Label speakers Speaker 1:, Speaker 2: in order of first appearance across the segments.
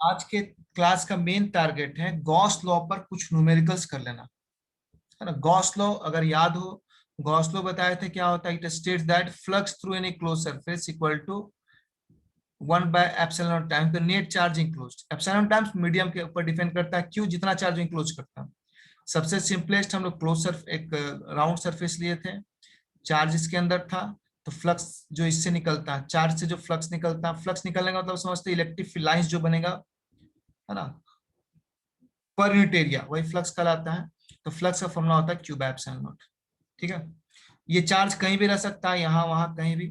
Speaker 1: आज के क्लास का मेन टारगेट है गॉस लॉ पर कुछ न्यूमेरिकल्स कर लेना, है ना। गॉस लॉ अगर याद हो, गॉस लॉ बताए थे क्या होता है। It states that flux through any close surface equal to 1/एप्सिलॉन times the net charge enclosed. Epsilon times medium के ऊपर डिपेंड करता है, क्यों, जितना चार्ज इंक्लोज करता है। सबसे सिंपलेस्ट हम लोग क्लोज सर्फ एक राउंड सरफेस लिए थे, चार्ज इसके अंदर था, तो फ्लक्स जो इससे निकलता है, चार्ज से जो फ्लक्स निकलता है, फ्लक्स निकलने का मतलब समझते इलेक्ट्रिक लाइंस जो बनेगा, है ना, पर यूनिट एरिया, वही फ्लक्स कहलाता है। तो फ्लक्स का फॉर्मूला होता है क्यू बाय एप्सिलॉन नॉट। ठीक है, ये चार्ज कहीं भी रह सकता है, यहाँ वहां कहीं भी,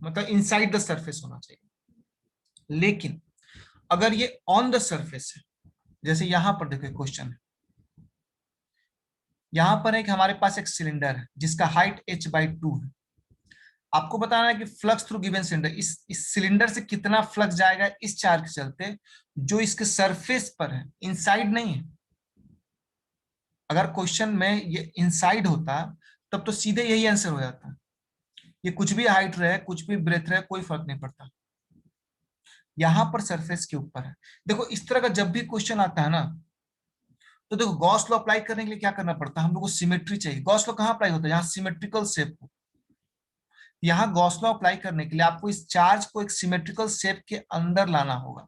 Speaker 1: मतलब इनसाइड द सरफेस होना चाहिए। लेकिन अगर ये ऑन द सरफेस है, जैसे यहां पर देखो क्वेश्चन है, यहां पर एक हमारे पास एक सिलेंडर है जिसका हाइट h/2 है। आपको बताना है कि फ्लक्स थ्रू गिवन सिलेंडर, इस सिलेंडर से कितना फ्लक्स जाएगा इस चार्ज के चलते जो इसके सरफेस पर है, इनसाइड नहीं है। अगर क्वेश्चन में ये इनसाइड होता तब तो सीधे यही आंसर हो जाता। ये कुछ भी हाइट रहे, कुछ भी ब्रेथ रहे, कोई फर्क नहीं पड़ता, यहां पर सरफेस के ऊपर है। देखो इस तरह का जब भी क्वेश्चन आता है ना, तो देखो गॉस लॉ अप्लाई करने के लिए क्या करना पड़ता है, हम लोग को सिमेट्री चाहिए। गॉस लॉ कहाँ अप्लाई होता है, जहां सिमेट्रिकल शेप हो। यहाँ गॉस लॉ अप्लाई करने के लिए आपको इस चार्ज को एक सिमेट्रिकल शेप के अंदर लाना होगा,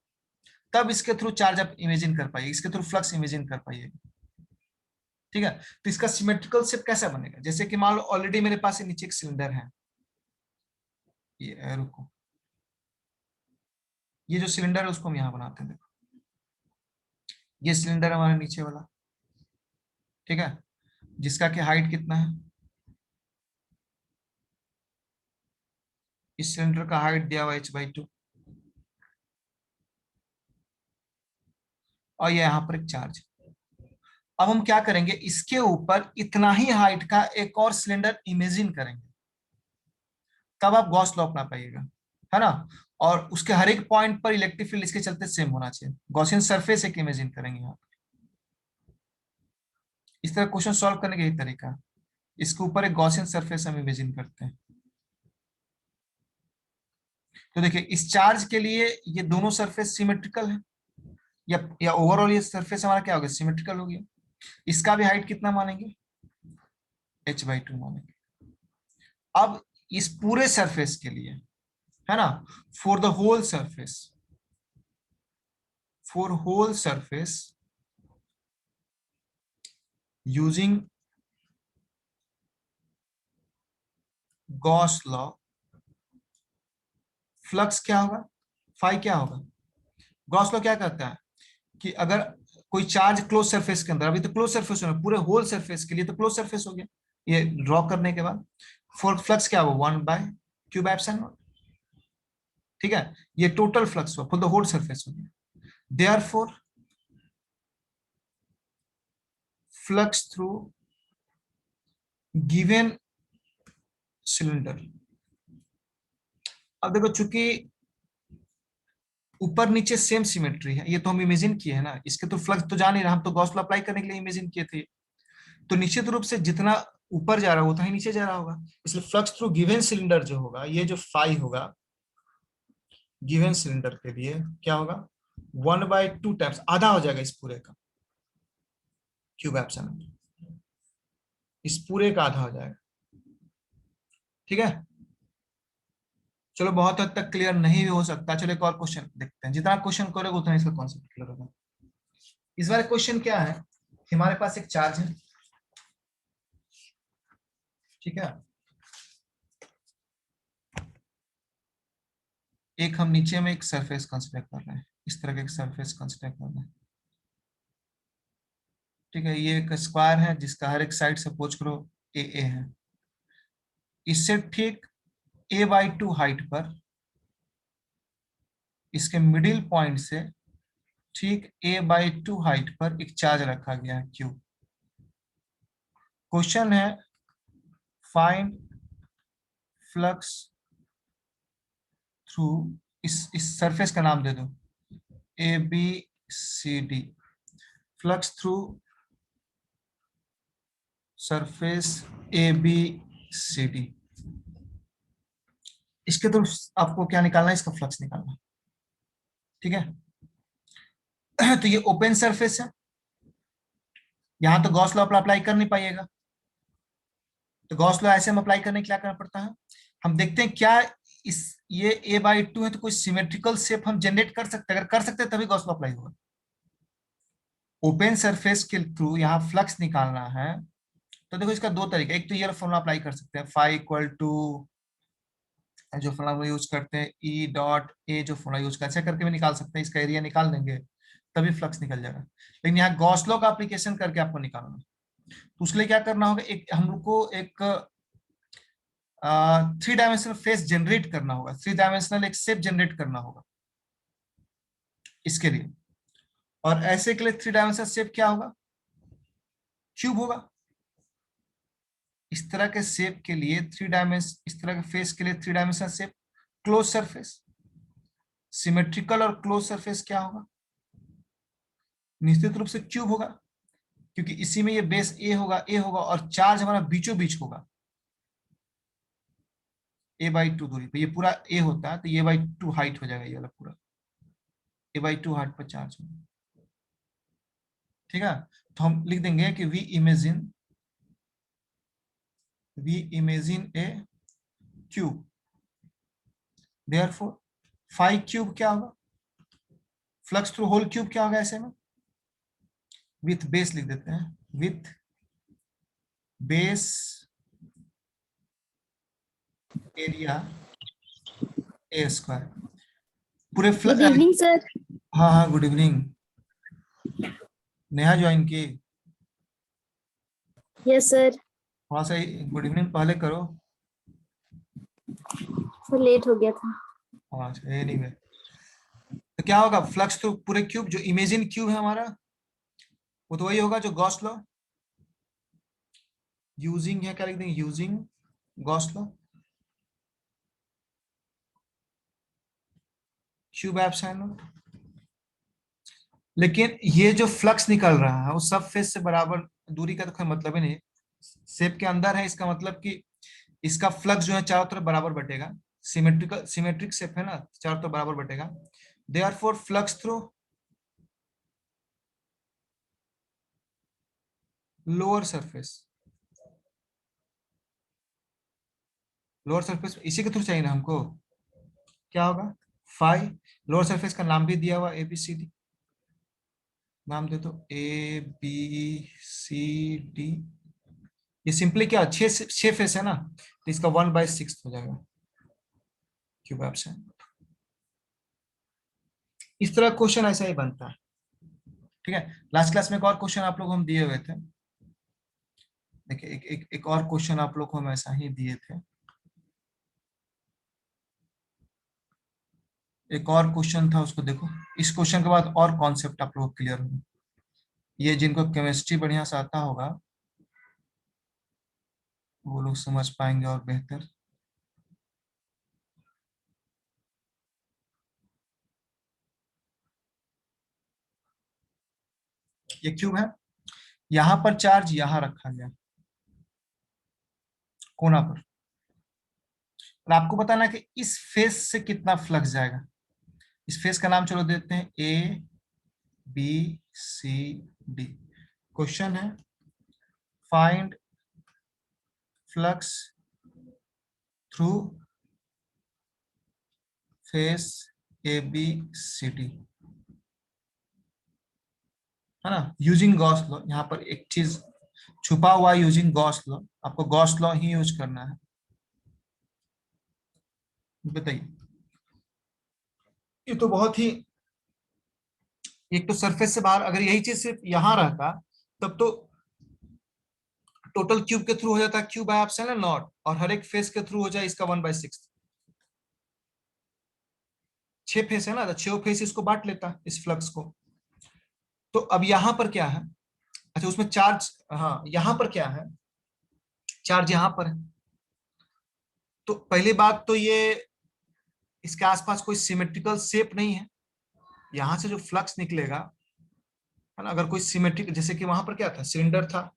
Speaker 1: तब इसके थ्रू चार्ज आप इमेजिन कर पाइए, इसके थ्रू फ्लक्स इमेजिन कर पाइए। ठीक है, तो इसका सिमेट्रिकल शेप कैसा बनेगा, जैसे कि मान लो ऑलरेडी मेरे पास नीचे एक सिलेंडर है, ये रुको, ये जो सिलेंडर है उसको हम यहाँ बनाते हैं। देखो ये सिलेंडर हमारा नीचे वाला, ठीक है, जिसका कि हाइट कितना है, इस सिलेंडर का हाइट दिया हुआ h/2, और ये यहाँ पर एक चार्ज। अब हम क्या करेंगे, इसके ऊपर इतना ही हाइट का एक और सिलेंडर इमेजिन करेंगे, तब आप गॉस लॉ अपना पाइएगा, है ना। और उसके हर एक पॉइंट पर इलेक्ट्रिक फील्ड इसके चलते सेम होना चाहिए। गॉसियन सरफेस एक इमेजिन करेंगे यहाँ। इस तरह क्वेश्चन सॉल्व करने का यही तरीका है। इसके ऊपर एक गॉसियन सरफेस हम इमेजिन करते हैं। तो देखिए इस चार्ज के लिए ये दोनों सरफेस सिमेट्रिकल है, या ओवरऑल ये सरफेस हमारा क्या हो गया, सिमेट्रिकल हो गया। इसका भी हाइट कितना मानेंगे, h/2 मानेंगे। अब इस पूरे सरफेस के लिए, है ना, for the whole surface, for whole surface using Gauss law, flux क्या होगा, फाई क्या होगा। गॉस लॉ क्या कहता है कि अगर कोई चार्ज क्लोज सरफेस के अंदर, अभी तो क्लोज सरफेस हो, पूरे होल सरफेस के लिए तो क्लोज सरफेस हो गया, ये ड्रॉ करने के बाद फोर फ्लक्स क्या होगा, 1/Q/ε0। ठीक है, ये टोटल फ्लक्स हुआ फॉर द होल सरफेस हो गया। Therefore flux through given cylinder. अब देखो चूंकि ऊपर नीचे सेम सिमेट्री है, ये तो हम इमेजिन किए हैं ना, इसके तो फ्लक्स तो जा नहीं रहा, हम तो गॉस लॉ अप्लाई करने के लिए इमेजिन किए थे। तो निश्चित रूप से जितना ऊपर जा रहा है उतना ही नीचे जा रहा होगा, इसलिए फ्लक्स थ्रू गिवन सिलेंडर जो होगा, ये जो फाई होगा गिवन सिलेंडर के लिए क्या होगा, 1/2 टाइम्स, आधा हो जाएगा इस पूरे का, क्यूब एप्सिलॉन, इस पूरे का आधा हो जाएगा। ठीक है, चलो बहुत हद तक क्लियर नहीं भी हो सकता, चलो एक और क्वेश्चन देखते हैं, जितना क्वेश्चन करोगे उतना इसका कॉन्सेप्ट क्लियर होगा। इस बार क्वेश्चन क्या है, हमारे पास एक चार्ज है, ठीक है, एक हम नीचे में एक सरफेस कंसीडर कर रहे हैं, इस तरह का एक सरफेस कंसीडर कर रहे हैं। ठीक है, ये एक स्क्वायर है जिसका हर एक साइड सपोज करो ए है। इससे ठीक a/2 हाइट पर, इसके मिडिल पॉइंट से ठीक a/2 हाइट पर एक चार्ज रखा गया है Q। क्वेश्चन है फाइंड फ्लक्स थ्रू, इस सरफेस का नाम दे दो ABCD, flux through surface ABCD। इसके थ्रू आपको क्या निकालना है, इसका फ्लक्स निकालना है। ठीक है। तो ये ओपन सरफेस है, यहां तो गॉस लॉ अप्लाई कर नहीं पाइएगा, तो गॉस लॉ ऐसे में अप्लाई करने के लिए क्या करना पड़ता है, हम देखते हैं क्या इस ये a/2 है तो कोई सिमेट्रिकल शेप हम जनरेट कर सकते हैं, अगर कर सकते हैं तभी गॉस लॉ अप्लाई होगा। ओपन सरफेस के थ्रू यहाँ फ्लक्स निकालना है, तो देखो इसका दो तरीका, एक तो ये फॉर्मूला अप्लाई कर सकते हैं, फाई इक्वल टू जो फॉर्मूला यूज करते हैं ई डॉट ए, जो फॉर्मूला यूज करते हैं करके भी निकाल सकते हैं, इसका एरिया निकाल देंगे तभी फ्लक्स निकल जाएगा। लेकिन यहाँ गॉस लॉ का एप्लीकेशन करके आपको निकालना है, तो उसके लिए क्या करना होगा, एक हम लोग को एक 3 डायमेंशनल फेस जनरेट करना होगा, 3 डायमेंशनल एक शेप जनरेट करना होगा इसके लिए। और ऐसे के लिए 3 डायमेंशनल शेप क्या होगा, क्यूब होगा। इस तरह के शेप के लिए 3 डायमेंशन, इस तरह के फेस के लिए 3 dimensional shape close surface, symmetrical और क्लोज सरफेस क्या होगा, निश्चित रूप से क्यूब होगा, क्योंकि इसी में ये बेस ए होगा और चार्ज हमारा बीचों बीच होगा, a/2 दूरी पे, ये पूरा ए होता है तो a/2 हाइट हो जाएगा, ये वाला पूरा a/2 हाइट पर चार्ज होगा। ठीक है, तो हम लिख देंगे कि we imagine a cube, therefore phi cube क्या होगा, फ्लक्स थ्रू होल क्यूब क्या होगा, ऐसे में विथ बेस लिख देते हैं, with base area A square पूरे
Speaker 2: गुड इवनिंग सर।
Speaker 1: हाँ हाँ, गुड इवनिंग। नेहा ज्वाइन की?
Speaker 2: Yes sir.
Speaker 1: थोड़ा सा गुड इवनिंग पहले करो।
Speaker 2: सर लेट हो गया था।
Speaker 1: हाँ एनीवे, तो क्या होगा, फ्लक्स थ्रू पूरे क्यूब, जो इमेजिन क्यूब है हमारा वो तो वही होगा जो गॉस लॉ यूजिंग है, क्या लिख देंगे, using Gauss law cube epsilon. लेकिन ये जो फ्लक्स निकल रहा है वो सब फेस से बराबर दूरी का तो कोई मतलब ही नहीं, शेप के अंदर है, इसका मतलब कि इसका फ्लक्स जो है चारों तरफ बराबर बटेगा, सिमेट्रिक शेप है ना, चारों तरफ बराबर बटेगा, therefore flux through lower surface, lower surface इसी के थ्रू चाहिए ना हमको, क्या होगा, फाई, लोअर सरफेस का नाम भी दिया हुआ ABCD, नाम दे दो ABCD। ये सिंपली क्या, 6 फेस है ना, तो इसका 1/6 हो जाएगा क्यूब एप्सिलॉन। इस तरह क्वेश्चन ऐसा ही बनता है। ठीक है, लास्ट क्लास में एक और क्वेश्चन आप लोग हम दिए हुए थे, देखिए एक और क्वेश्चन आप लोग को हम ऐसा ही दिए थे, एक और क्वेश्चन था उसको देखो, इस क्वेश्चन के बाद और कॉन्सेप्ट आप लोग क्लियर होंगे, ये जिनको केमिस्ट्री बढ़िया से आता होगा वो लोग समझ पाएंगे और बेहतर। ये क्यूब है, यहां पर चार्ज यहां रखा गया कोना पर, और आपको बताना कि इस फेस से कितना फ्लक्स जाएगा। इस फेस का नाम चलो देते हैं ABCD। क्वेश्चन है find flux through face ABCD, है ना, यूजिंग गॉस लॉ। यहाँ पर एक चीज छुपा हुआ है, यूजिंग गॉस लॉ, आपको गॉस लॉ ही यूज करना है। बताइए, ये तो बहुत ही, एक तो सरफेस से बाहर अगर यही चीज सिर्फ यहाँ रहता तब तो टोटल क्यूब के थ्रू हो जाता है क्यूब बाय एप्सिलॉन नॉट, और हर एक फेस के थ्रू हो जाए इसका 1/6। 6 फेस है ना, तो 6 फेस इसको बांट लेता है इस फ्लक्स को। तो अब यहाँ पर क्या है, अच्छा उसमें चार्ज, हाँ यहाँ पर क्या है, चार्ज यहाँ पर है, तो पहली बात तो ये इसके आसपास कोई सिमेट्रिकल शेप नहीं है, यहाँ से जो फ्लक्स निकलेगा, है ना, अगर कोई सिमेट्रिक, जैसे कि वहां पर क्या था, सिलेंडर था,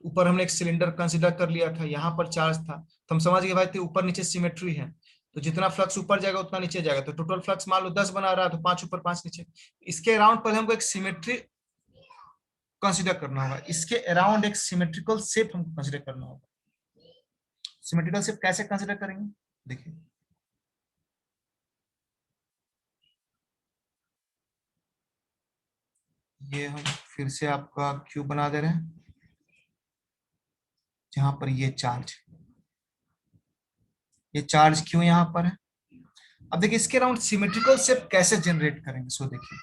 Speaker 1: ऊपर हमने एक सिलेंडर कंसिडर कर लिया था, यहाँ पर चार्ज था, तो हम समझ गए भाई ऊपर नीचे सिमेट्री है, तो जितना फ्लक्स ऊपर जाएगा उतना नीचे जाएगा, तो टोटल फ्लक्स मान लो 10 बना रहा है, तो 5 ऊपर 5 नीचे। इसके अराउंड पहले हमको एक सिमेट्री कंसीडर करना होगा, इसके अराउंड एक सिमेट्रिकल शेप हमको कंसीडर करना होगा। सिमेट्रिकल शेप कैसे कंसीडर करेंगे, देखिए ये हम फिर से आपका क्यूब बना दे रहे हैं, जहां पर ये चार्ज क्यों यहां पर है। अब देखिए इसके अराउंड सिमेट्रिकल शेप कैसे जनरेट करेंगे, सो देखिए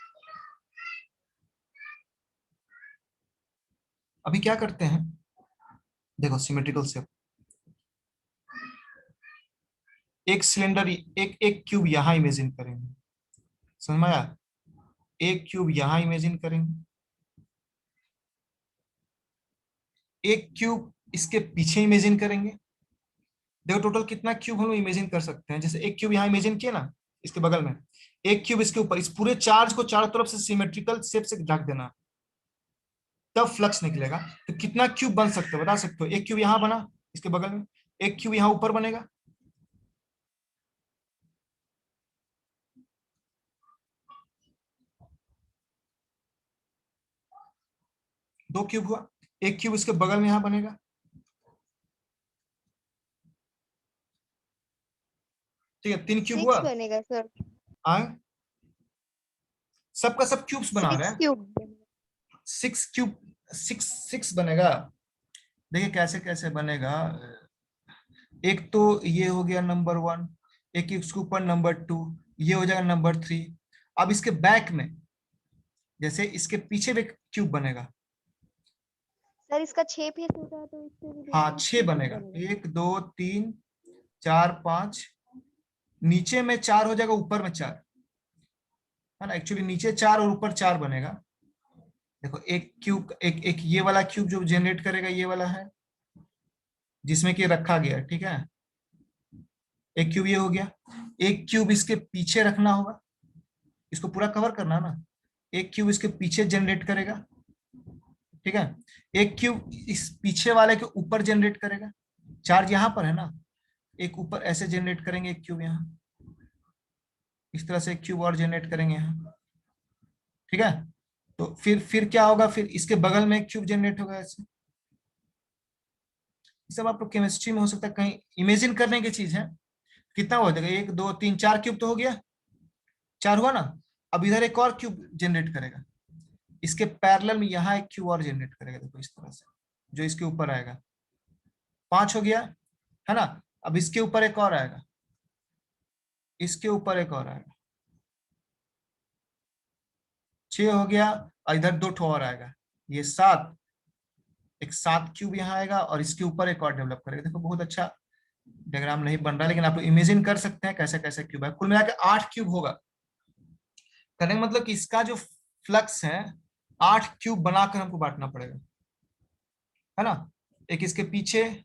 Speaker 1: अभी क्या करते हैं, देखो सिमेट्रिकल शेप, एक सिलेंडर, एक एक क्यूब यहां इमेजिन करेंगे, समझ में आया, एक क्यूब यहां इमेजिन करेंगे, एक क्यूब इसके पीछे इमेजिन करेंगे। देखो टोटल कितना क्यूब हम लोग इमेजिन कर सकते हैं, जैसे एक क्यूब यहाँ इमेजिन किया ना, इसके बगल में एक क्यूब इसके ऊपर, इस पूरे चार्ज को चारों तरफ से सिमेट्रिकल शेप से ढक देना, तब फ्लक्स निकलेगा। तो कितना क्यूब बन सकते हो बता सकते हो, एक क्यूब यहाँ बना इसके बगल में, एक क्यूब यहाँ ऊपर बनेगा, दो क्यूब हुआ, एक क्यूब इसके बगल में यहाँ बनेगा, ठीक है, 3 क्यूब हुआ।
Speaker 3: 6 बनेगा सर।
Speaker 1: आए सबका सब क्यूब्स बना रहे
Speaker 3: 6
Speaker 1: हैं,
Speaker 3: क्यूब।
Speaker 1: 6 क्यूब, 6 बनेगा। देखिए कैसे कैसे बनेगा, एक तो ये हो गया नंबर 1, एक इसके ऊपर नंबर 2, ये हो जाएगा नंबर 3। अब इसके बैक में जैसे इसके पीछे भी क्यूब बनेगा,
Speaker 3: सर इसका 6 फेस होता है तो इससे भी
Speaker 1: हाँ
Speaker 3: देखते
Speaker 1: 6 बनेगा, 1 2 3 4 5, नीचे में 4 हो जाएगा, ऊपर में 4 है ना, एक्चुअली नीचे 4 और ऊपर 4 बनेगा। देखो एक क्यूब, एक ये वाला क्यूब जो जनरेट करेगा ये वाला है, जिसमें कि रखा गया, ठीक है, एक क्यूब ये हो गया, एक क्यूब इसके पीछे रखना होगा, इसको पूरा कवर करना ना, एक क्यूब इसके पीछे जनरेट करेगा, ठीक है, एक क्यूब इस पीछे वाले के ऊपर जनरेट करेगा, चार्ज यहाँ पर है ना, एक ऊपर ऐसे जनरेट करेंगे, एक क्यूब यहाँ इस तरह से एक क्यूब और जनरेट करेंगे यहाँ, ठीक है। तो फिर क्या होगा, फिर इसके बगल में एक क्यूब जनरेट होगा ऐसे। सब आप लोग केमिस्ट्री में हो सकता है कहीं इमेजिन करने की चीज है। कितना हो जाएगा, 1 2 3 4 क्यूब तो हो गया, 4 हुआ ना। अब इधर एक और क्यूब जनरेट करेगा, इसके पैरेलल में यहाँ एक क्यूब और जनरेट करेगा, देखो इस तरह से जो इसके ऊपर आएगा, 5 हो गया है ना। अब इसके ऊपर एक और आएगा, इसके ऊपर एक और आएगा, 6 हो गया, और इधर 2 ठो और आएगा, ये 7, एक 7 क्यूब यहाँ आएगा, और इसके ऊपर एक और डेवलप करेगा। देखो बहुत अच्छा डायग्राम नहीं बन रहा, लेकिन आप लोग इमेजिन कर सकते हैं कैसे कैसे क्यूब है। कुल मिला के 8 क्यूब होगा, कहने का मतलब कि इसका जो फ्लक्स है 8 क्यूब बनाकर हमको बांटना पड़ेगा, है ना, एक इसके पीछे,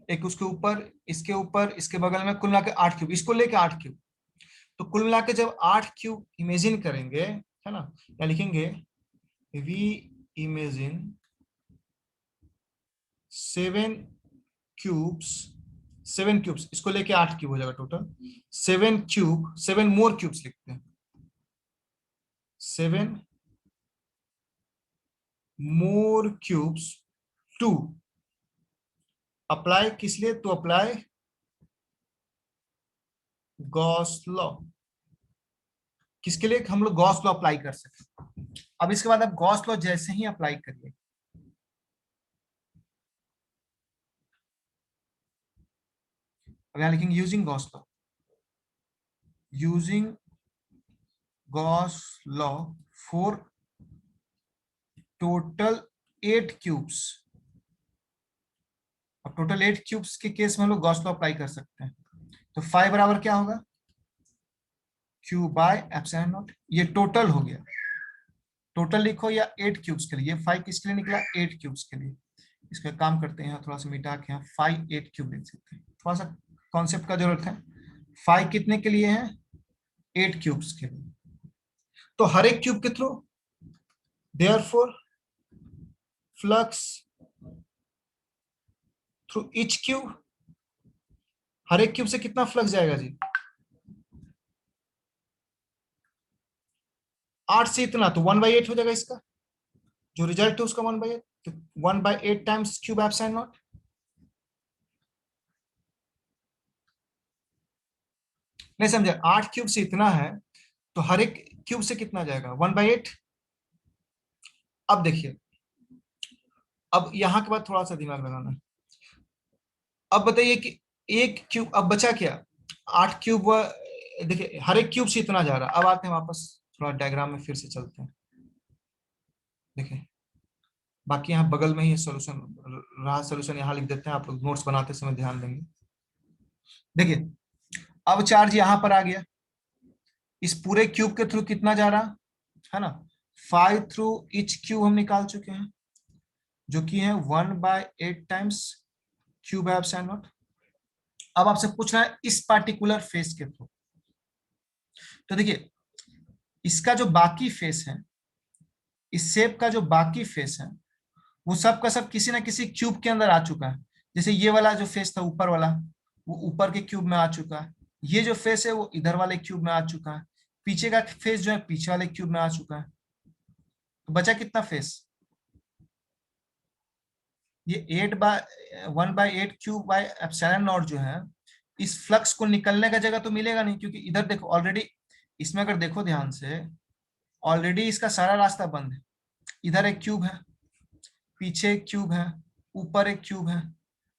Speaker 1: एक उसके ऊपर, इसके ऊपर, इसके बगल में, कुल मिला के 8 क्यूब, इसको लेके 8 क्यूब। तो कुल मिला के जब 8 क्यूब इमेजिन करेंगे, है ना, या लिखेंगे वी इमेजिन 7 क्यूब्स, 7 क्यूब्स, इसको लेके 8 क्यूब हो जाएगा टोटल, 7 क्यूब, 7 मोर क्यूब्स लिखते हैं, 7 मोर क्यूब्स टू अप्लाई, किस लिए, टू अप्लाई गॉस लॉ, किसके लिए, हम लोग गॉस लॉ अप्लाई कर सकते। अब इसके बाद आप गॉस लॉ जैसे ही अप्लाई करिए, अब यहां लिखेंगे using Gauss law, using Gauss law for total 8 cubes. अब टोटल 8 क्यूब्स के केस में हम लोग गॉस लॉ अप्लाई कर सकते हैं। तो 5 बराबर क्या होगा, क्यू बाय एप्सिलॉन नॉट, ये टोटल हो गया, टोटल लिखो या 8 क्यूब्स के लिए, 5 किसके लिए निकला, 8 क्यूब्स के लिए। इसका काम करते हैं यहाँ थोड़ा सा मिटा के, यहाँ 5 8 क्यूब लिख सकते हैं, थोड़ा सा कॉन्सेप्ट का जरूरत है। 5 कितने के लिए है, 8 क्यूब्स के लिए, तो हर एक क्यूब के through, therefore flux through each cube, हर एक क्यूब से कितना फ्लक्स जाएगा जी, 8 से इतना तो 1/8 हो जाएगा, इसका जो रिजल्ट है उसका 1/8, तो 1/8 टाइम्स क्यूब एप्सिलॉन नॉट। नहीं समझे, 8 क्यूब से इतना है तो हर एक क्यूब से कितना जाएगा, 1/8। अब देखिए, अब यहां के बाद थोड़ा सा दिमाग लगाना है। अब बताइए कि एक क्यूब, अब बचा क्या, 8 क्यूब, देखिए हर एक क्यूब से इतना जा रहा है। अब आते हैं वापस, थोड़ा डायग्राम में फिर से चलते हैं। देखिए बाकी यहाँ बगल में ही सॉल्यूशन रहा, सॉल्यूशन यहाँ लिख देते हैं, आप लोग नोट्स बनाते समय ध्यान देंगे। देखिए अब चार्ज यहाँ पर आ गया, इस पूरे क्यूब के थ्रू कितना जा रहा है ना, 5 थ्रू ईच क्यूब हम निकाल चुके हैं, जो कि है 1/8 टाइम्स क्यूब एप्सिलॉन नॉट। अब आपसे पूछ रहा है इस पार्टिकुलर फेस के थ्रू, तो देखिए इसका जो बाकी फेस है, इस शेप का जो बाकी फेस है, वो सब का सब किसी ना किसी क्यूब के अंदर आ चुका है। जैसे ये वाला जो फेस था ऊपर वाला, वो ऊपर के क्यूब में आ चुका है, ये जो फेस है वो इधर वाले क्यूब में आ चुका है, पीछे का फेस जो है पीछे वाले क्यूब में आ चुका है। तो बचा कितना फेस, ये 1/8 क्यूब बाय एप्सिलॉन नॉट जो है, इस फ्लक्स को निकलने का जगह तो मिलेगा नहीं, क्योंकि इधर देखो ऑलरेडी, इसमें अगर देखो ध्यान से, ऑलरेडी इसका सारा रास्ता बंद है। इधर एक क्यूब है, पीछे एक क्यूब है, ऊपर एक क्यूब है,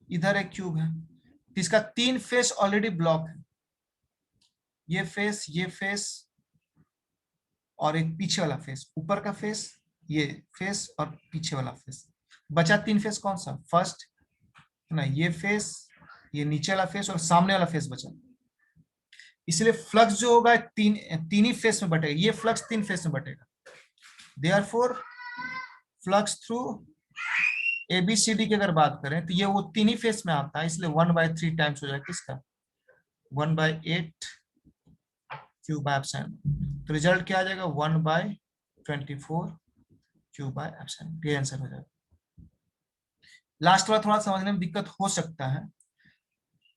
Speaker 1: इधर एक क्यूब है, तो इसका 3 फेस ऑलरेडी ब्लॉक है, ये फेस और एक पीछे वाला फेस, ऊपर का फेस, ये फेस और पीछे वाला फेस। बचा 3 फेस, कौन सा, फर्स्ट है ना, ये फेस, ये नीचे वाला फेस और सामने वाला फेस बचा। इसलिए फ्लक्स जो होगा तीन ही फेस में बटेगा, ये फ्लक्स 3 फेस में बटेगा। देयरफॉर फ्लक्स थ्रू एबीसीडी की अगर बात करें तो ये वो 3 ही फेस में आता है, इसलिए 1/3 टाइम्स हो जाएगा किसका, 1/8 क्यूब बाय एप्सिलॉन। तो रिजल्ट क्या आ जाएगा, 1/24 क्यूब बाय एप्सिलॉन, ये आंसर हो जाएगा। लास्ट वाला थोड़ा समझने में दिक्कत हो सकता है।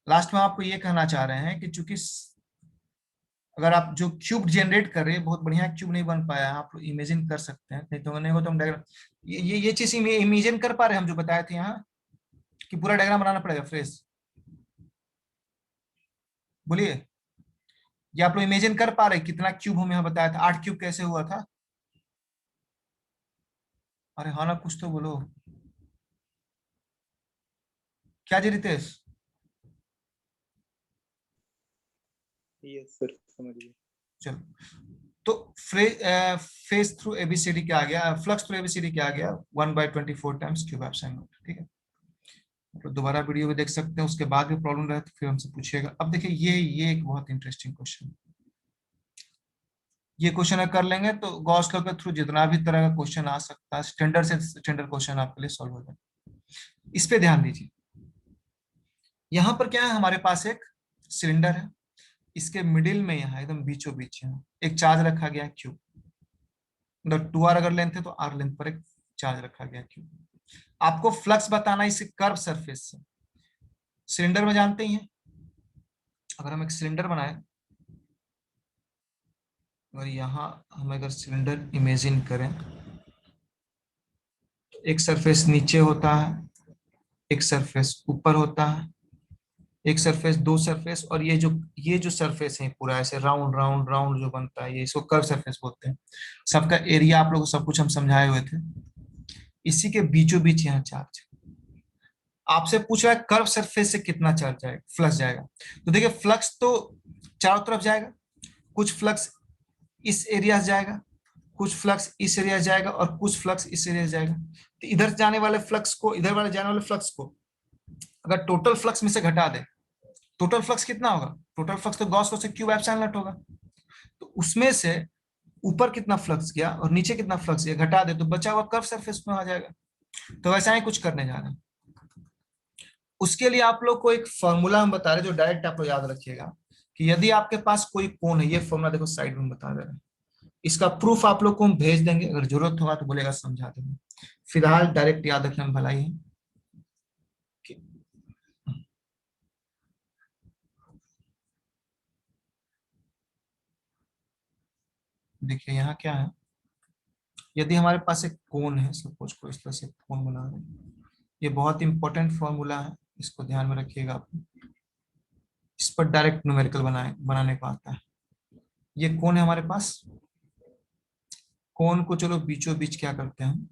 Speaker 1: लास्ट में आपको ये कहना चाह रहे हैं कि चूंकि अगर आप जो क्यूब जनरेट कर रहे हैं, बहुत बढ़िया क्यूब नहीं बन पाया, आप लोग इमेजिन कर सकते हैं, नहीं तो नहीं हो तो हम डायग्राम, ये चीज इमेजिन कर पा रहे हैं हम जो बताए थे यहाँ, कि पूरा डायग्राम बनाना पड़ेगा फ्रेश, बोलिए। ये आप लोग इमेजिन कर पा रहे हैं कितना क्यूब हम यहाँ बताया था, 8 क्यूब कैसे हुआ था, अरे हाँ ना, कुछ तो बोलो, क्या जी रितेश।
Speaker 4: यस सर, समझ गए।
Speaker 1: चलो, तो फेस थ्रू एबीसीडी क्या आ गया, फ्लक्स थ्रू एबीसीडी क्या आ गया, 1/24 टाइम्स क्यूब एप्सिलॉन नॉट। ठीक है, तो दोबारा वीडियो में देख सकते हैं, उसके बाद भी प्रॉब्लम रहे तो फिर हमसे पूछिएगा। अब देखिए ये एक बहुत इंटरेस्टिंग क्वेश्चन, ये क्वेश्चन कर लेंगे तो गॉस लॉ के थ्रू जितना भी तरह का क्वेश्चन आ सकता है, स्टैंडर्ड से स्टैंडर्ड क्वेश्चन आपके लिए सॉल्व हो जाए। इस पे ध्यान दीजिए, यहाँ पर क्या है, हमारे पास एक सिलेंडर है, इसके मिडिल में यहाँ एकदम बीचों बीच यहाँ एक चार्ज रखा गया क्यूब, मतलब 2r अगर लेंथ है तो r लेंथ पर एक चार्ज रखा गया क्यूब। आपको फ्लक्स बताना है इस कर्व सरफेस से। सिलेंडर में जानते ही हैं, अगर हम एक सिलेंडर बनाए, और यहाँ हम अगर सिलेंडर इमेजिन करें, तो एक सरफेस नीचे होता है, एक सरफेस ऊपर होता है, एक सरफेस, दो सरफेस, और ये जो सरफेस है पूरा ऐसे राउंड राउंड राउंड जो बनता है, ये इसको कर्व सरफेस बोलते हैं। सबका एरिया आप लोगों को सब कुछ हम समझाए हुए थे। इसी के बीचों बीच यहाँ चार्ज, आपसे पूछ रहा है कर्व सरफेस से कितना चार्ज जाएगा, फ्लक्स जाएगा। तो देखिए फ्लक्स तो चारों तरफ जाएगा, कुछ फ्लक्स इस एरिया से जाएगा, कुछ फ्लक्स इस एरिया जाएगा, और कुछ फ्लक्स इस एरिया जाएगा। तो इधर जाने वाले फ्लक्स को, इधर वाले जाने वाले फ्लक्स को अगर टोटल फ्लक्स में से घटा दे, टोटल फ्लक्स कितना होगा, टोटल फ्लक्स तो गॉस लॉ से क्यूब एप्सिलॉन नॉट होगा, तो उसमें से ऊपर कितना फ्लक्स गया और नीचे कितना फ्लक्स गया घटा दे, तो बचा हुआ कर्व सरफेस में आ जाएगा। तो वैसा ही कुछ करने जा रहे हैं। उसके लिए आप लोग को एक फॉर्मूला हम बता रहे हैं, जो डायरेक्ट आप लोग याद रखिएगा, कि यदि आपके पास कोई कोण है, ये फॉर्मूला देखो साइड में बता दे रहे हैं, इसका प्रूफ आप लोग को हम भेज देंगे, अगर जरूरत होगा तो बोलेगा समझा देंगे, फिलहाल डायरेक्ट याद रखने में भलाई है। देखिए यहाँ क्या है, यदि हमारे पास एक कोन है, सपोज को इस तरह से कोन बना रहे हैं, ये बहुत इंपॉर्टेंट फॉर्मूला है, इसको ध्यान में रखिएगा आप। इस पर डायरेक्ट न्यूमेरिकल बनाने को आता है। ये कोन है हमारे पास, कोन को चलो बीचों बीच क्या करते हैं,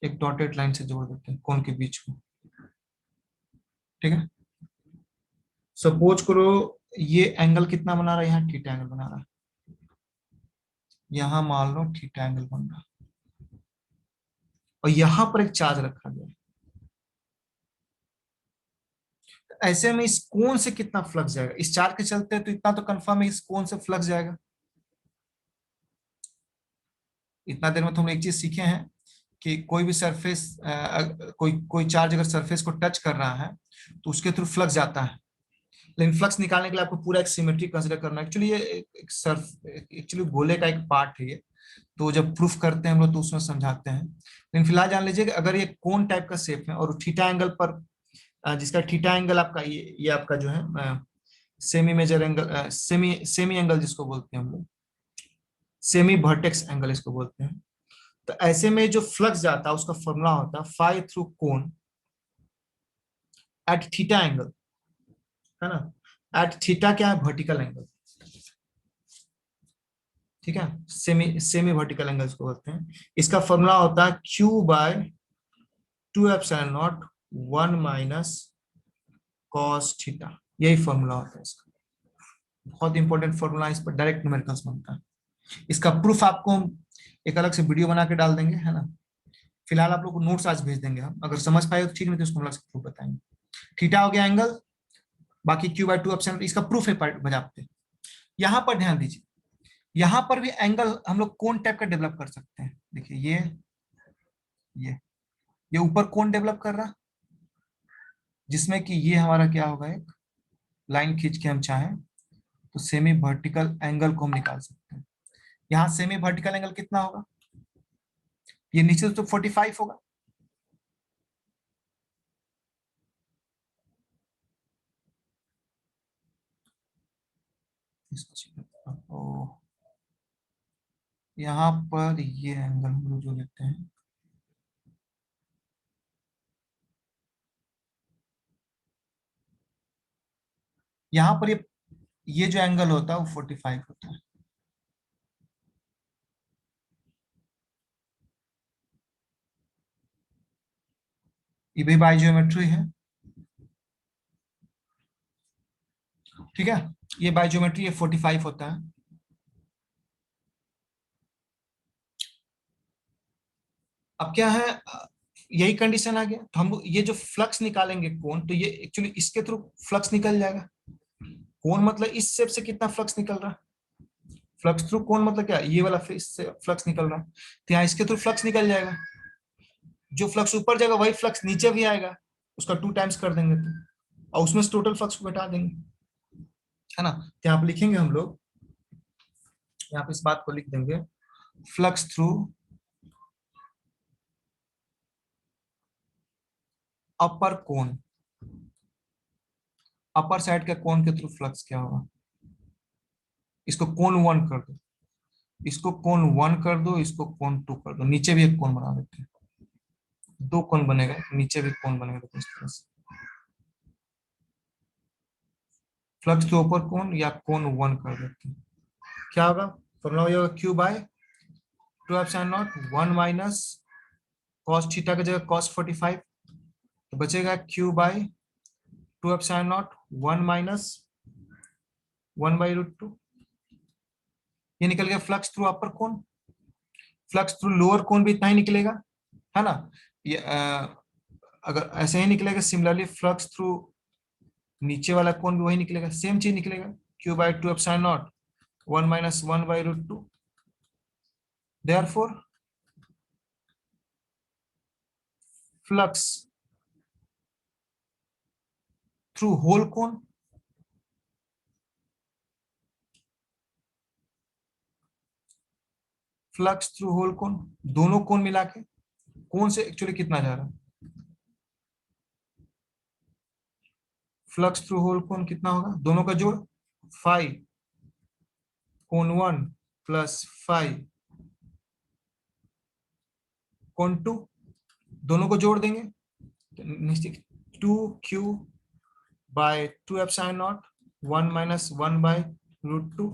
Speaker 1: एक डॉटेड लाइन से जोड़ देते हैं कोन के बीच को, ठीक है। सपोज करो ये एंगल कितना बना रहा है, यहाँ थीटा एंगल बना रहा है, यहाँ मान लो थीटा एंगल बन रहा है, और यहां पर एक चार्ज रखा गया है। ऐसे में इस कोन से कितना फ्लक्स जाएगा, इस चार्ज के चलते तो इतना तो कंफर्म है इस कोन से फ्लक्स जाएगा। इतना देर में तो हम एक चीज सीखे हैं कि कोई भी सरफेस, कोई कोई चार्ज अगर सरफेस को टच कर रहा है तो उसके थ्रू फ्लक्स जाता है, लेकिन फ्लक्स निकालने के लिए आपको पूरा एक सिमेट्री कंसीडर करना है। एक्चुअली ये एक सर्फ एक्चुअली गोले का एक पार्ट है ये, तो जब प्रूफ करते हैं हम लोग तो उसमें समझाते हैं। लेकिन फिलहाल जान लीजिए कि अगर ये कोन टाइप का शेप है और थीटा एंगल पर, जिसका थीटा एंगल आपका ये आपका जो है semi major angle, semi semi angle जिसको बोलते हैं हम लोग, सेमी वर्टेक्स एंगल इसको बोलते हैं। तो ऐसे में जो फ्लक्स जाता है उसका फॉर्मूला होता है phi through cone at theta angle, है ना। एट थीटा क्या है, वर्टिकल एंगल, ठीक है। सेमी सेमी वर्टिकल एंगल को बोलते हैं। इसका फॉर्मूला होता है Q by 2ε0 1 minus cos theta, यही फॉर्मूला होता है इसका। बहुत इंपॉर्टेंट फॉर्मूला, इस पर डायरेक्ट न्यूमेरिकल्स बनता है। इसका प्रूफ आपको हम एक अलग से वीडियो बना के डाल देंगे, है ना। फिलहाल आप लोग को नोट्स आज भेज देंगे हम, अगर समझ पाए तो ठीक, नहीं तो उसको हम अलग से प्रूफ बताएंगे। थीटा हो गया एंगल, बाकी Q बाय 2ε0 इसका प्रूफ है बजाते हैं। यहाँ पर ध्यान दीजिए, यहाँ पर भी एंगल हम लोग कोन टाइप का डेवलप कर सकते हैं। देखिए ये ऊपर कोन डेवलप कर रहा, जिसमें कि ये हमारा क्या होगा, एक लाइन खींच के हम चाहें तो सेमी वर्टिकल एंगल को हम निकाल सकते हैं। यहाँ सेमी वर्टिकल एंगल कितना होगा, ये नीचे तो 45 होगा, यहाँ पर ये एंगल हम लोग जो लेते हैं, यहाँ पर ये जो एंगल होता है वो 45 होता है। ये भी बाय ज्योमेट्री है, ठीक है। ये बाय ज्योमेट्री ये 45 होता है। अब क्या है, यही कंडीशन आ गया, तो हम ये जो फ्लक्स निकालेंगे कोन, तो ये एक्चुअली इसके थ्रू फ्लक्स निकल जाएगा। कोन मतलब इस शेप से कितना फ्लक्स निकल रहा है, फ्लक्स थ्रू कोन मतलब क्या, ये वाला इससे फ्लक्स निकल रहा है, तो यहाँ इसके थ्रू फ्लक्स निकल जाएगा। जो फ्लक्स ऊपर जाएगा वही फ्लक्स नीचे भी आएगा, उसका 2 टाइम्स कर देंगे तो, और उसमें से टोटल फ्लक्स को घटा देंगे, है ना। तो यहाँ पे लिखेंगे हम लोग, यहाँ पे इस बात को लिख देंगे, फ्लक्स थ्रू अपर कोन, अपर साइड के कोन के थ्रू फ्लक्स क्या होगा, इसको कोन 1 कर दो, इसको कोन 1 कर दो, इसको कोन 2 कर दो, नीचे भी एक कोन बना देते हैं, 2 कोन बनेगा, नीचे भी कोन बनेगा, तो इस तरह से फ्लक्स टू ऊपर कोन या कोन 1 कर देते हैं, क्या होगा, फॉर्मूला हो जाएगा Q by 2ε0 1 minus cos theta की जगह कॉस 45, तो बचेगा Q बाय 2ε0 1 माइनस 1/√2। ये निकल गया फ्लक्स थ्रू अपर कोन। फ्लक्स थ्रू लोअर कोन भी इतना ही निकलेगा, है ना। ये अगर ऐसे ही निकलेगा, सिमिलरली फ्लक्स थ्रू नीचे वाला कोन भी वही निकलेगा, सेम चीज निकलेगा, Q by 2ε0 1 minus 1/√2। Therefore flux through whole cone, flux through whole cone, दोनों कोन मिला के, कोन से एक्चुअली कितना जा रहा है, फ्लक्स थ्रू होल कोन कितना होगा, दोनों का जोड़ 5 कोन 1 प्लस 5 कौन 2, दोनों को जोड़ देंगे तो निश्चित 2q by 2 epsilon naught 1 minus 1 by √2,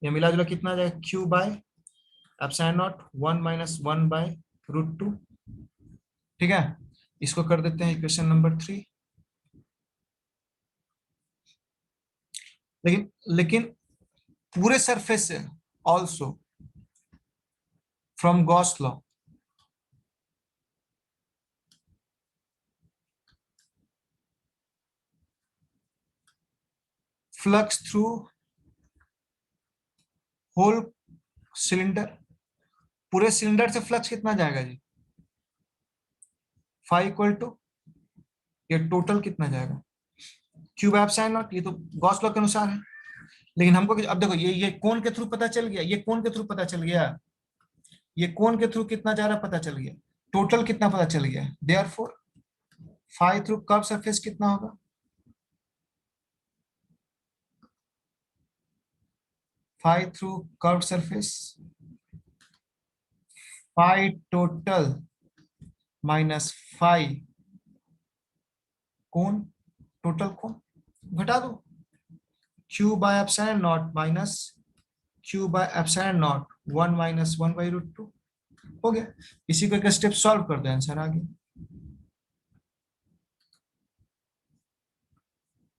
Speaker 1: ये मिला जुला कितना आ जाएगा q by epsilon naught 1 minus 1 by √2। ठीक है, इसको कर देते हैं इक्वेशन नंबर 3। लेकिन पूरे सरफेस से also from Gauss law flux through whole cylinder, पूरे सिलेंडर से फ्लक्स कितना जाएगा जी, फाई इक्वल टू, ये टोटल कितना जाएगा क्यूब एप्सिलॉन नॉट, ये तो गॉस लॉ के अनुसार है। लेकिन हमको अब देखो ये कोण के थ्रू पता चल गया, ये कोण के थ्रू पता चल गया, ये कोण के थ्रू कितना जा रहा पता चल गया, टोटल कितना पता चल गया। Therefore phi through curve surface कितना होगा, phi through curve surface, phi total minus phi cone, total cone घटा दो, q by epsilon naught minus q by epsilon naught 1 minus 1 by √2 हो गया। इसी को एक स्टेप सॉल्व कर दो, आंसर आ गया।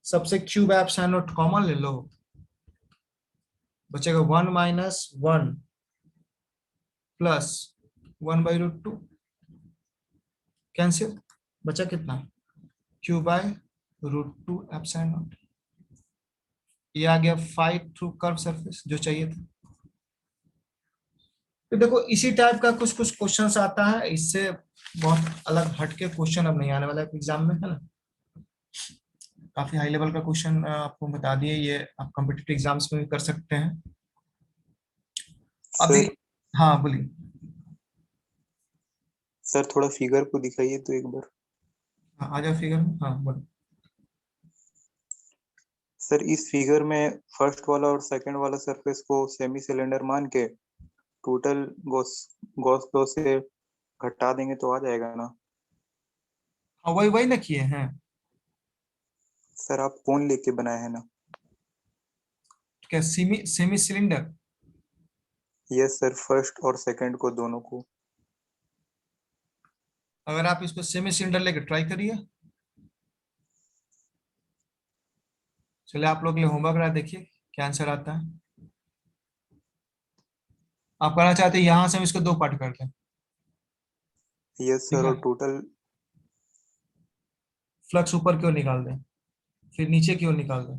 Speaker 1: सबसे q by epsilon not common ले लो, बचेगा 1 माइनस 1 प्लस 1 बाई √2, कैंसिल, बचा कितना q बाय √2 एप्सिलॉन नॉट, ये आ गया फाई थ्रू कर्व सरफेस जो चाहिए था। तो देखो इसी टाइप का कुछ कुछ क्वेश्चंस आता है, इससे बहुत अलग हटके क्वेश्चन अब नहीं आने वाला है एग्जाम में, है ना। काफी हाई लेवल का क्वेश्चन आपको बता दिए, ये आप कॉम्पिटिटिव एग्जाम्स में भी कर सकते हैं अभी।
Speaker 4: सर
Speaker 1: हाँ बोलिए।
Speaker 4: सर थोड़ा फिगर को दिखाइए तो एक बार।
Speaker 1: हाँ, आ जाओ फिगर में, हाँ बोलो।
Speaker 4: सर इस फिगर में फर्स्ट वाला और सेकंड वाला सरफेस को सेमी सिलेंडर मान के टोटल गॉस गॉस लॉ से घटा देंगे तो आ जाएगा ना।
Speaker 1: हाँ वही वही ना किए हैं।
Speaker 4: सर आप कौन लेके बनाए हैं ना।
Speaker 1: क्या semi semi cylinder,
Speaker 4: yes sir, first और सेकंड को दोनों को।
Speaker 1: अगर आप इसको सेमी सिलेंडर लेके ट्राई करिए, चलिए आप लोग के लिए होमवर्क रहा, देखिए क्या आंसर आता है। आप करना चाहते हैं यहां से हम इसको 2 पार्ट करते हैं,
Speaker 4: यस
Speaker 1: ठीक
Speaker 4: सर,
Speaker 1: है,
Speaker 4: और टोटल
Speaker 1: फ्लक्स ऊपर क्यों निकाल दें, फिर नीचे क्यों निकाल दें,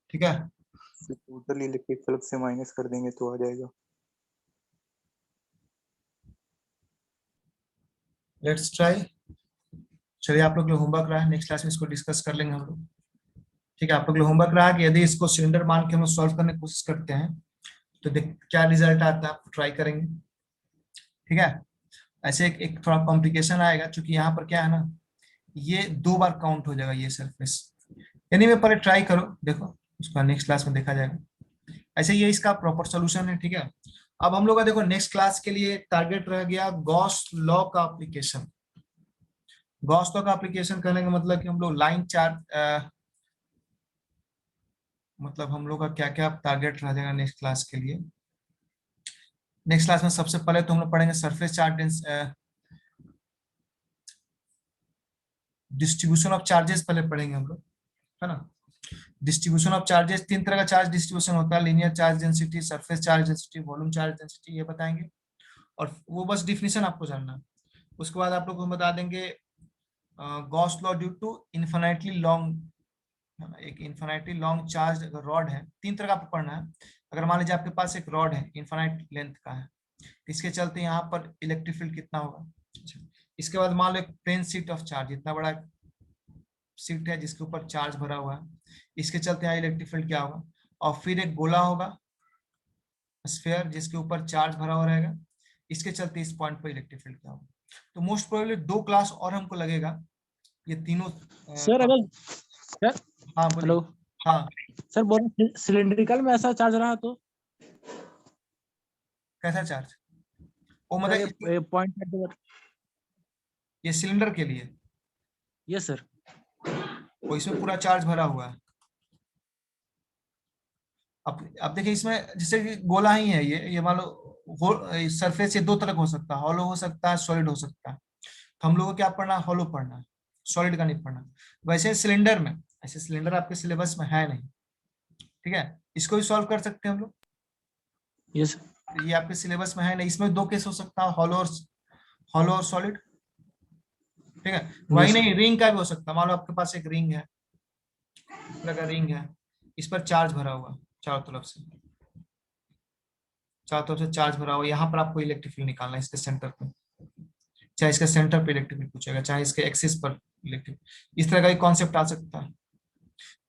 Speaker 1: ठीक है।
Speaker 4: टोटल इलेक्ट्रिक फ्लक्स से माइनस कर देंगे तो आ जाएगा।
Speaker 1: Let's try. चलिए आप लोग के होमवर्क रहा है, नेक्स्ट क्लास में इसको डिस्कस कर लेंगे हम लोग, ठीक है। आप लोग के होमवर्क रहा कि यदि इसको सिलेंडर मान के हम सॉल्व करने की कोशिश करते हैं तो देख क्या रिजल्ट आता है, आप ट्राई करेंगे, ठीक है। ऐसे एक थोड़ा कॉम्प्लिकेशन आएगा, क्योंकि यहाँ पर क्या है ना, ये 2 बार काउंट हो जाएगा ये सरफेस, यानी मैं पहले ट्राई करो, देखो उसका नेक्स्ट क्लास में देखा जाएगा। ऐसे ये इसका प्रॉपर सोल्यूशन है, ठीक है। अब हम लोग का देखो नेक्स्ट क्लास के लिए टारगेट रह गया गॉस लॉ का एप्लीकेशन। गॉस लॉ का एप्लीकेशन करने का मतलब कि हम लोग लाइन चार्ज, मतलब हम लोग का क्या क्या टारगेट रह जाएगा नेक्स्ट क्लास के लिए। नेक्स्ट क्लास में सबसे पहले तो हम लोग पढ़ेंगे surface charge distribution of charges, पहले पढ़ेंगे हम लोग, है ना। डिस्ट्रीब्यूशन ऑफ चार्जेस, 3 तरह का चार्ज डिस्ट्रीब्यूशन होता है, linear charge density, surface charge density, volume charge density, ये बताएंगे। और वो बस डिफिनीशन आपको जानना है। उसके बाद आप लोग को हम बता देंगे Gauss law due to infinitely long, एक इन्फिनिटली लॉन्ग चार्ज अगर रॉड है, 3 तरह का आपको पढ़ना है। अगर मान लीजिए आपके पास एक रॉड है इन्फिनिट लेंथ का है, इसके चलते यहाँ पर इलेक्ट्रिक फील्ड कितना होगा। अच्छा, इसके बाद मान लो एक प्लेन शीट ऑफ चार्ज, इतना बड़ा शीट है जिसके ऊपर चार्ज भरा हुआ है, इसके चलते यहाँ इलेक्ट्रिक फील्ड क्या होगा। और फिर एक गोला होगा स्फीयर जिसके ऊपर चार्ज भरा हुआ रहेगा, इसके चलते इस पॉइंट पर इलेक्ट्रिक फील्ड क्या होगा। तो मोस्ट प्रोबेबली 2 क्लास और हमको लगेगा ये तीनों
Speaker 5: सर अगर सर
Speaker 1: हाँ बोलिए।
Speaker 5: हेलो
Speaker 1: हाँ
Speaker 5: सर, बोल सिलिंड्रिकल में ऐसा चार्ज रहा तो
Speaker 1: कैसा चार्ज, वो
Speaker 5: सर
Speaker 1: मतलब
Speaker 5: ये पॉइंट
Speaker 1: ये सिलेंडर के लिए,
Speaker 5: यस सर।
Speaker 1: वो इसमें पूरा चार्ज भरा हुआ है। अब देखिए इसमें जैसे कि गोला ही है, ये मान लो सरफेस ये दो तरह का हो सकता है, हॉलो हो सकता है, सॉलिड हो सकता है। तो हम लोग को क्या पढ़ना है, हॉलो पढ़ना है, सॉलिड का नहीं पढ़ना। वैसे सिलेंडर में, ऐसे सिलेंडर आपके सिलेबस में है नहीं, ठीक है, इसको भी सॉल्व कर सकते हैं हम लोग।
Speaker 5: यस
Speaker 1: ये आपके सिलेबस में है नहीं, इसमें दो केस हो सकता है, हॉलो और सॉलिड, ठीक है। वही
Speaker 5: यस
Speaker 1: नहीं, रिंग का भी हो सकता है। मान लो आपके पास एक रिंग है, इस तरह का रिंग है, इस पर चार्ज भरा हुआ चारों तरफ से, चारों तरफ से चार्ज भरा हुआ। यहाँ पर आपको इलेक्ट्रिक फील्ड निकालना है इसके सेंटर पे, चाहे इसके सेंटर पे इलेक्ट्रिक फील्ड पूछेगा, चाहे इसके एक्सिस पर इलेक्ट्रिक, इस तरह का एक कॉन्सेप्ट आ सकता है।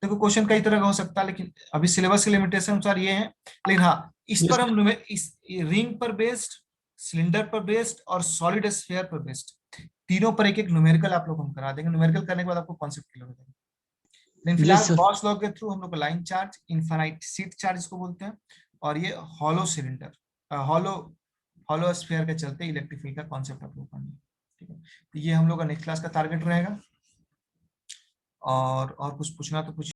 Speaker 1: देखो क्वेश्चन कई तरह का हो सकता है, लेकिन अभी सिलेबस के लिमिटेशन अनुसार ये है। लेकिन हाँ, इस पर हम इस रिंग पर बेस्ड, सिलेंडर पर बेस्ड और सॉलिड स्फीयर पर बेस्ड, तीनों पर एक एक न्यूमेरिकल आप लोग हम करा देंगे। न्यूमेरिकल करने के बाद आपको कॉन्सेप्ट क्लियर हो जाएगा। लेकिन फिलहाल
Speaker 5: सर।
Speaker 1: गॉस लॉ के थ्रू हम लोग line charge, infinite sheet charge इसको बोलते हैं, और ये hollow cylinder, hollow hollow sphere के चलते इलेक्ट्रिक फील्ड का कॉन्सेप्ट आप लोग पढ़ना है, ठीक है। तो ये हम लोग का नेक्स्ट क्लास का टारगेट रहेगा। और कुछ पूछना तो पूछ